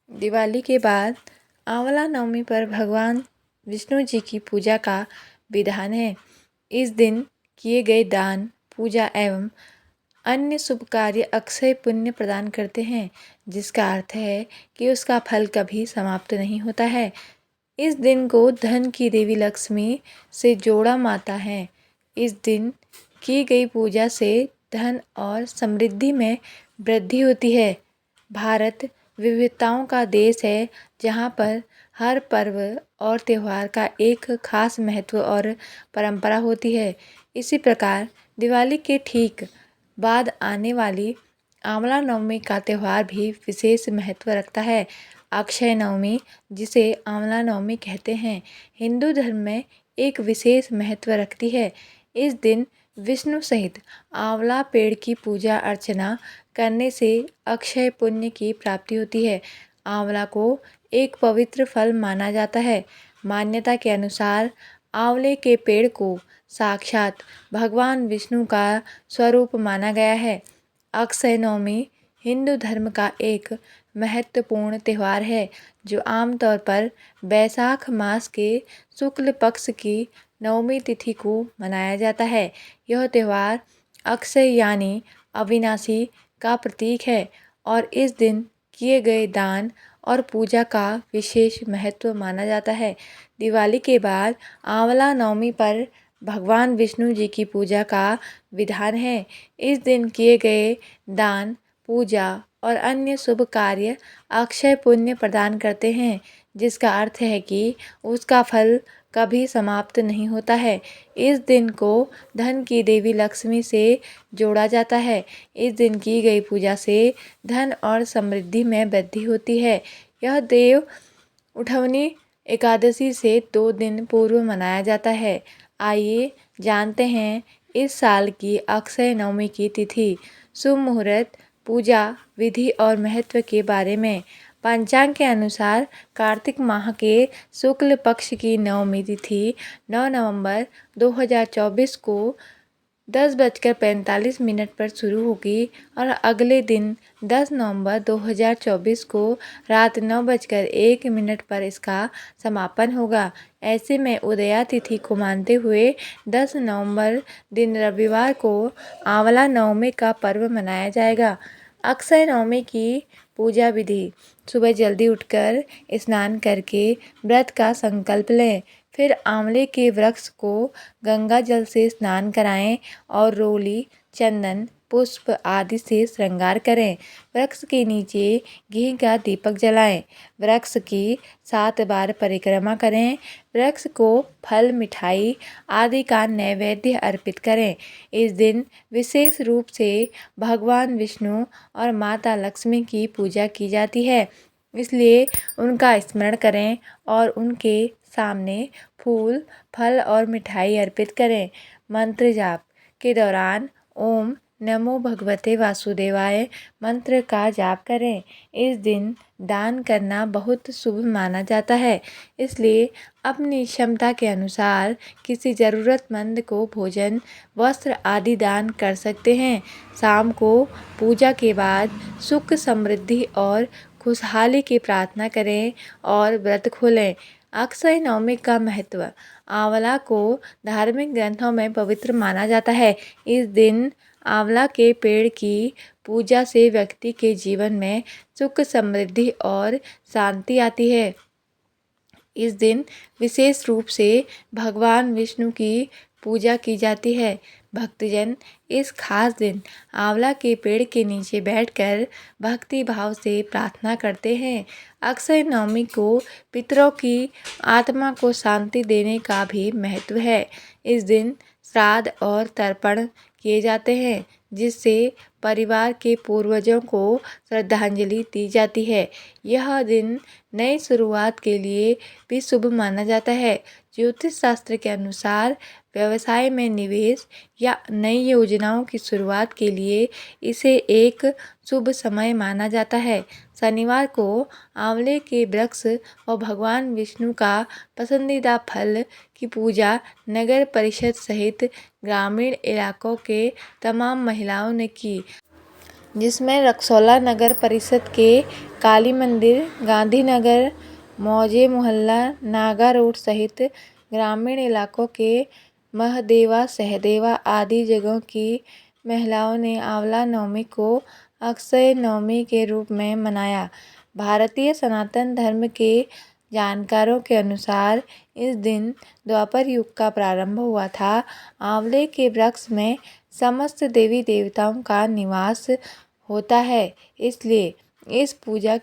दिवाली के बाद आंवला नवमी पर भगवान विष्णु जी की पूजा का विधान है। इस दिन किए गए दान, पूजा एवं अन्य शुभ कार्य अक्षय पुण्य प्रदान करते हैं, जिसका अर्थ है कि उसका फल कभी समाप्त नहीं होता है। इस दिन को धन की देवी लक्ष्मी से जोड़ा माता है। इस दिन की गई पूजा से धन और समृद्धि में वृद्धि होती है। भारत विविधताओं का देश है, जहाँ पर हर पर्व और त्यौहार का एक खास महत्व और परंपरा होती है। इसी प्रकार दिवाली के ठीक बाद आने वाली आंवला नवमी का त्यौहार भी विशेष महत्व रखता है। अक्षय नवमी, जिसे आंवला नवमी कहते हैं, हिंदू धर्म में एक विशेष महत्व रखती है। इस दिन विष्णु सहित आंवला पेड़ की पूजा अर्चना करने से अक्षय पुण्य की प्राप्ति होती है। आंवला को एक पवित्र फल माना जाता है। मान्यता के अनुसार आंवले के पेड़ को साक्षात भगवान विष्णु का स्वरूप माना गया है। अक्षय नवमी हिंदू धर्म का एक महत्वपूर्ण त्यौहार है, जो आमतौर पर बैसाख मास के शुक्ल पक्ष की नवमी तिथि को मनाया जाता है। यह त्यौहार अक्षय यानी अविनाशी का प्रतीक है और इस दिन किए गए दान और पूजा का विशेष महत्व माना जाता है। दिवाली के बाद आंवला नवमी पर भगवान विष्णु जी की पूजा का विधान है। इस दिन किए गए दान, पूजा और अन्य शुभ कार्य अक्षय पुण्य प्रदान करते हैं, जिसका अर्थ है कि उसका फल कभी समाप्त नहीं होता है। इस दिन को धन की देवी लक्ष्मी से जोड़ा जाता है। इस दिन की गई पूजा से धन और समृद्धि में वृद्धि होती है। यह देव उठवनी एकादशी से 2 दिन पूर्व मनाया जाता है। आइए जानते हैं इस साल की अक्षय नवमी की तिथि, शुभ मुहूर्त, पूजा विधि और महत्व के बारे में। पंचांग के अनुसार कार्तिक माह के शुक्ल पक्ष की नवमी तिथि 9 नवंबर 2024 को 10:45 पर शुरू होगी और अगले दिन 10 नवंबर 2024 को रात 9:01 पर इसका समापन होगा। ऐसे में उदया तिथि को मानते हुए 10 नवंबर दिन रविवार को आंवला नवमी का पर्व मनाया जाएगा। अक्षय नवमी की पूजा विधि: सुबह जल्दी उठकर स्नान करके व्रत का संकल्प लें। फिर आंवले के वृक्ष को गंगा जल से स्नान कराएं और रोली, चंदन, पुष्प आदि से श्रृंगार करें। वृक्ष के नीचे घी का दीपक जलाएं। वृक्ष की 7 बार परिक्रमा करें। वृक्ष को फल, मिठाई आदि का नैवेद्य अर्पित करें। इस दिन विशेष रूप से भगवान विष्णु और माता लक्ष्मी की पूजा की जाती है, इसलिए उनका स्मरण करें और उनके सामने फूल, फल और मिठाई अर्पित करें। मंत्र जाप के दौरान ओम नमो भगवते वासुदेवाय मंत्र का जाप करें। इस दिन दान करना बहुत शुभ माना जाता है, इसलिए अपनी क्षमता के अनुसार किसी ज़रूरतमंद को भोजन, वस्त्र आदि दान कर सकते हैं। शाम को पूजा के बाद सुख, समृद्धि और खुशहाली की प्रार्थना करें और व्रत खोलें। अक्षय नवमी का महत्व: आंवला को धार्मिक ग्रंथों में पवित्र माना जाता है। इस दिन आंवला के पेड़ की पूजा से व्यक्ति के जीवन में सुख, समृद्धि और शांति आती है। इस दिन विशेष रूप से भगवान विष्णु की पूजा की जाती है। भक्तजन इस खास दिन आंवला के पेड़ के नीचे बैठकर भक्ति भाव से प्रार्थना करते हैं। अक्षय नवमी को पितरों की आत्मा को शांति देने का भी महत्व है। इस दिन श्राद्ध और तर्पण किए जाते हैं, जिससे परिवार के पूर्वजों को श्रद्धांजलि दी जाती है। यह दिन नई शुरुआत के लिए भी शुभ माना जाता है। ज्योतिष शास्त्र के अनुसार व्यवसाय में निवेश या नई योजनाओं की शुरुआत के लिए इसे एक शुभ समय माना जाता है। शनिवार को आंवले के वृक्ष और भगवान विष्णु का पसंदीदा फल की पूजा नगर परिषद सहित ग्रामीण इलाकों के तमाम महिलाओं ने की। जिसमें रक्सौला नगर परिषद के काली मंदिर, गांधीनगर, मौजे मोहल्ला, नागा रोड सहित ग्रामीण इलाकों के महदेवा, सहदेवा आदि जगहों की महिलाओं ने आंवला नवमी को अक्षय नवमी के रूप में मनाया। भारतीय सनातन धर्म के जानकारों के अनुसार इस दिन द्वापर युग का प्रारंभ हुआ था। आंवले के वृक्ष में समस्त देवी देवताओं का निवास होता है, इसलिए इस पूजा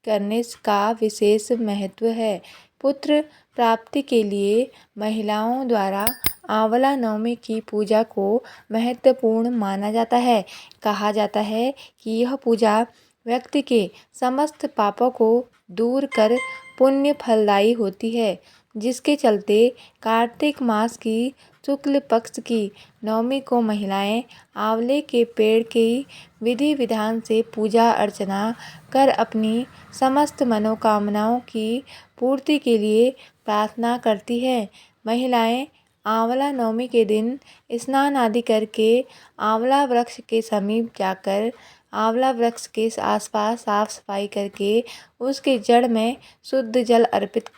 करने का विशेष महत्व है। पुत्र प्राप्ति के लिए महिलाओं द्वारा आंवला नवमी की पूजा को महत्वपूर्ण माना जाता है। कहा जाता है कि यह पूजा व्यक्ति के समस्त पापों को दूर कर पुण्य फलदायी होती है, जिसके चलते कार्तिक मास की शुक्ल पक्ष की नवमी को महिलाएं आंवले के पेड़ की विधि विधान से पूजा अर्चना कर अपनी समस्त मनोकामनाओं की पूर्ति के लिए प्रार्थना करती हैं। महिलाएं आंवला नवमी के दिन स्नान आदि करके आंवला वृक्ष के समीप जाकर आंवला वृक्ष के आसपास साफ सफाई करके उसके जड़ में शुद्ध जल अर्पित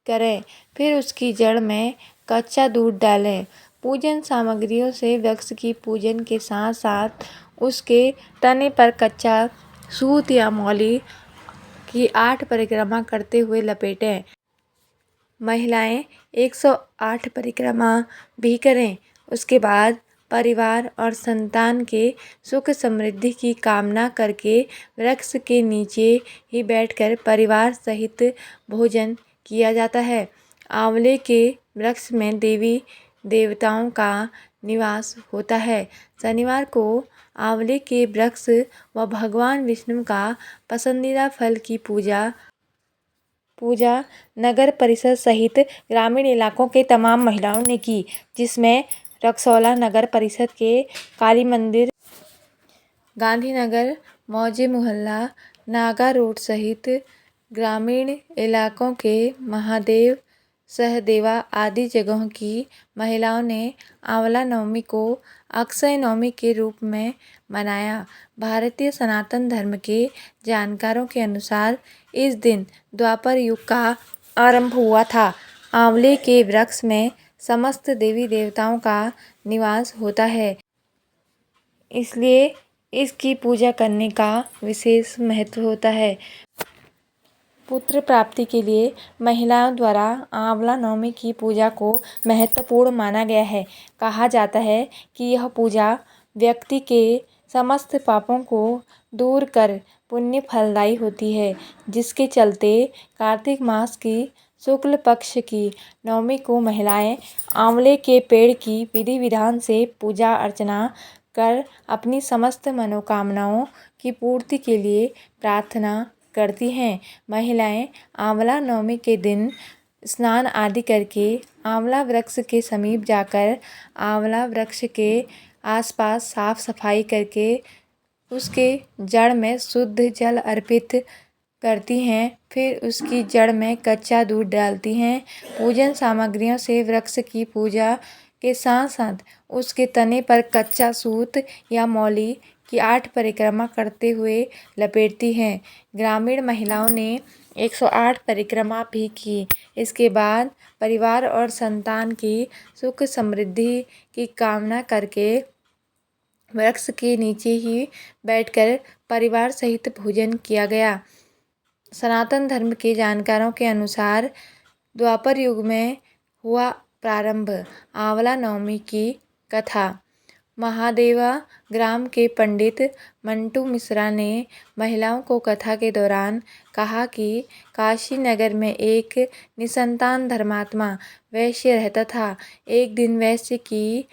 करें। फिर उसकी जड़ में कच्चा दूध डालें। पूजन सामग्रियों से वृक्ष की पूजन के साथ साथ उसके तने पर कच्चा सूत या मौली की 8 परिक्रमा करते हुए लपेटें। महिलाएं 108 परिक्रमा भी करें। उसके बाद परिवार और संतान के सुख समृद्धि की कामना करके वृक्ष के नीचे ही बैठकर परिवार सहित भोजन किया जाता है। आंवले के वृक्ष में देवी देवताओं का निवास होता है। शनिवार को आंवले के वृक्ष व भगवान विष्णु का पसंदीदा फल की पूजा नगर परिषद सहित ग्रामीण इलाकों के तमाम महिलाओं ने की, जिसमें रक्सौला नगर परिषद के काली मंदिर, गांधीनगर, मौजे मोहल्ला, नागा रोड सहित ग्रामीण इलाकों के महादेव, सहदेवा आदि जगहों की महिलाओं ने आंवला नवमी को अक्षय नवमी के रूप में मनाया। भारतीय सनातन धर्म के जानकारों के अनुसार इस दिन द्वापर युग का आरंभ हुआ था। आंवले के वृक्ष में समस्त देवी देवताओं का निवास होता है, इसलिए इसकी पूजा करने का विशेष महत्व होता है। पुत्र प्राप्ति के लिए महिलाओं द्वारा आंवला नवमी की पूजा को महत्वपूर्ण माना गया है। कहा जाता है कि यह पूजा व्यक्ति के समस्त पापों को दूर कर पुण्य फलदायी होती है, जिसके चलते कार्तिक मास की शुक्ल पक्ष की नवमी को महिलाएं आंवले के पेड़ की विधि विधान से पूजा अर्चना कर अपनी समस्त मनोकामनाओं की पूर्ति के लिए प्रार्थना करती हैं। महिलाएं आंवला नवमी के दिन स्नान आदि करके आंवला वृक्ष के समीप जाकर आंवला वृक्ष के आसपास साफ सफाई करके उसके जड़ में शुद्ध जल अर्पित करती हैं। फिर उसकी जड़ में कच्चा दूध डालती हैं। पूजन सामग्रियों से वृक्ष की पूजा के साथ साथ उसके तने पर कच्चा सूत या मौली की 8 परिक्रमा करते हुए लपेटती हैं। ग्रामीण महिलाओं ने 108 परिक्रमा भी की। इसके बाद परिवार और संतान की सुख समृद्धि की कामना करके वृक्ष के नीचे ही बैठकर परिवार सहित भोजन किया गया। सनातन धर्म के जानकारों के अनुसार द्वापर युग में हुआ प्रारंभ। आंवला नवमी की कथा। महादेवा ग्राम के पंडित मंटू मिश्रा ने महिलाओं को कथा के दौरान कहा कि काशी नगर में एक निसंतान धर्मात्मा वैश्य रहता था। एक दिन वैश्य की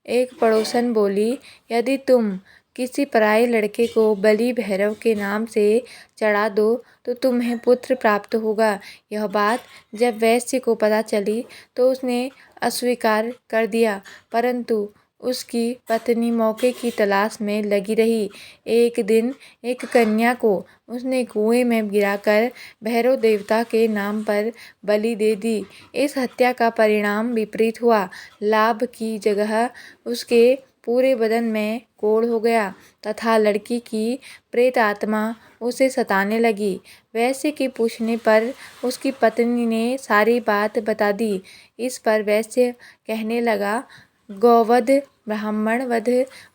एक पड़ोसन बोली, यदि तुम किसी पराये लड़के को बलि भैरव के नाम से चढ़ा दो तो तुम्हें पुत्र प्राप्त होगा। यह बात जब वैश्य को पता चली तो उसने अस्वीकार कर दिया, परंतु उसकी पत्नी मौके की तलाश में लगी रही। एक दिन एक कन्या को उसने कुएं में गिराकर भैरव देवता के नाम पर बलि दे दी। इस हत्या का परिणाम विपरीत हुआ। लाभ की जगह उसके पूरे बदन में कोढ़ हो गया तथा लड़की की प्रेत आत्मा उसे सताने लगी। वैश्य के पूछने पर उसकी पत्नी ने सारी बात बता दी। इस पर वैश्य कहने लगा, गौवध, ब्राह्मण वध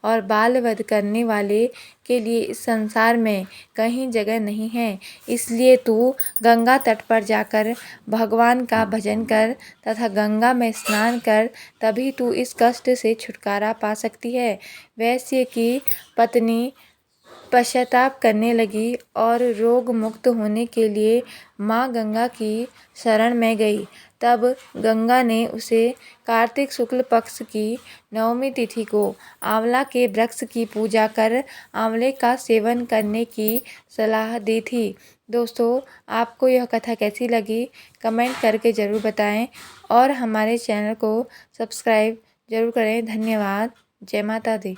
और बाल वध करने वाले के लिए इस संसार में कहीं जगह नहीं है। इसलिए तू गंगा तट पर जाकर भगवान का भजन कर तथा गंगा में स्नान कर, तभी तू इस कष्ट से छुटकारा पा सकती है। वैश्य की पत्नी पश्चाताप करने लगी और रोग मुक्त होने के लिए माँ गंगा की शरण में गई। तब गंगा ने उसे कार्तिक शुक्ल पक्ष की 9वीं तिथि को आंवला के वृक्ष की पूजा कर आंवले का सेवन करने की सलाह दी थी। दोस्तों, आपको यह कथा कैसी लगी कमेंट करके ज़रूर बताएं और हमारे चैनल को सब्सक्राइब ज़रूर करें। धन्यवाद। जय माता दी।